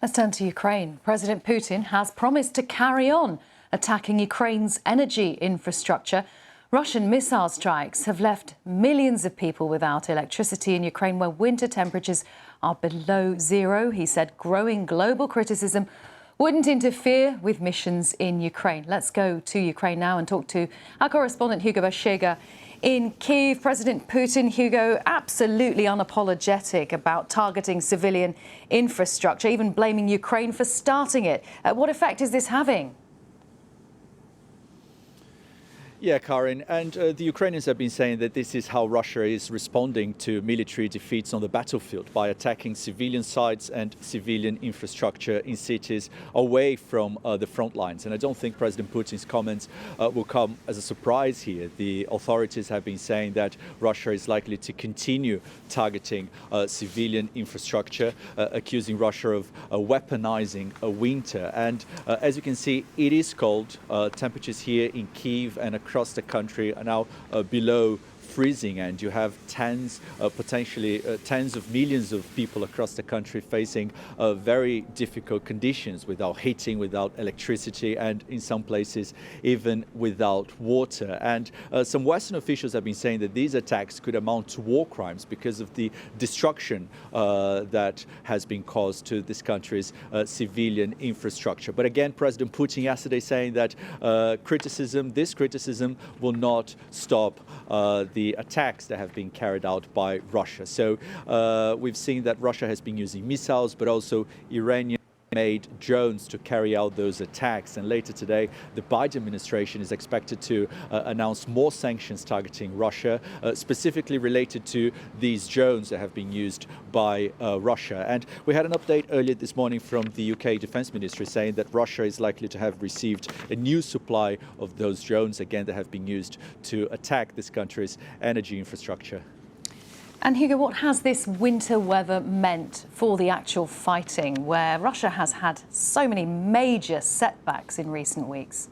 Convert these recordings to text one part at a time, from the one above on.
Let's turn to Ukraine. President Putin has promised to carry on attacking Ukraine's energy infrastructure. Russian missile strikes have left millions of people without electricity in Ukraine, where winter temperatures are below zero. He said growing global criticism wouldn't interfere with missions in Ukraine. Let's go to Ukraine now and talk to our correspondent Hugo Bashega in Kyiv. President Putin, Hugo, absolutely unapologetic about targeting civilian infrastructure, even blaming Ukraine for starting it. What effect is this having? Yeah, Karin, and the Ukrainians have been saying that this is how Russia is responding to military defeats on the battlefield, by attacking civilian sites and civilian infrastructure in cities away from the front lines. And I don't think President Putin's comments will come as a surprise here. The authorities have been saying that Russia is likely to continue targeting civilian infrastructure, accusing Russia of weaponizing a winter. And as you can see, it is cold. Temperatures here in Kyiv and across the country are now below freezing, and you have potentially tens of millions of people across the country facing very difficult conditions, without heating, without electricity, and in some places even without water. And some Western officials have been saying that these attacks could amount to war crimes because of the destruction that has been caused to this country's civilian infrastructure. But again, President Putin yesterday saying that this criticism will not stop the attacks that have been carried out by Russia. So we've seen that Russia has been using missiles, but also Iranian-made drones to carry out those attacks. And later today, the Biden administration is expected to announce more sanctions targeting Russia, specifically related to these drones that have been used by Russia. And we had an update earlier this morning from the UK Defence Ministry saying that Russia is likely to have received a new supply of those drones, again, that have been used to attack this country's energy infrastructure. And Hugo, what has this winter weather meant for the actual fighting, where Russia has had so many major setbacks in recent weeks?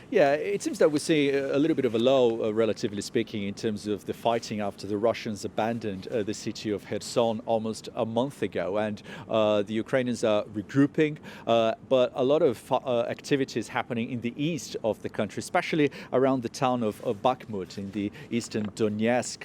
Yeah, it seems that we see a little bit of a lull, relatively speaking, in terms of the fighting after the Russians abandoned the city of Kherson almost a month ago. And the Ukrainians are regrouping, but a lot of activities happening in the east of the country, especially around the town of Bakhmut in the eastern Donetsk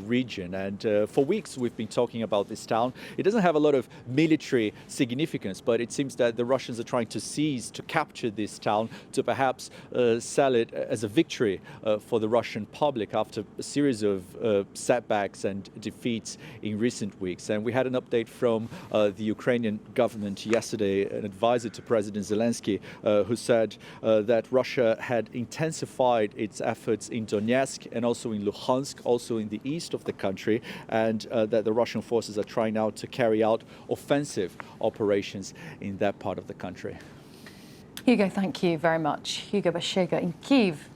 region. And for weeks we've been talking about this town. It doesn't have a lot of military significance, but it seems that the Russians are trying to capture this town to perhaps sell it as a victory for the Russian public after a series of setbacks and defeats in recent weeks. And we had an update from the Ukrainian government yesterday, an advisor to President Zelensky, who said that Russia had intensified its efforts in Donetsk and also in Luhansk, also in the east of the country, and that the Russian forces are trying now to carry out offensive operations in that part of the country. Hugo, thank you very much. Hugo Bashega in Kyiv.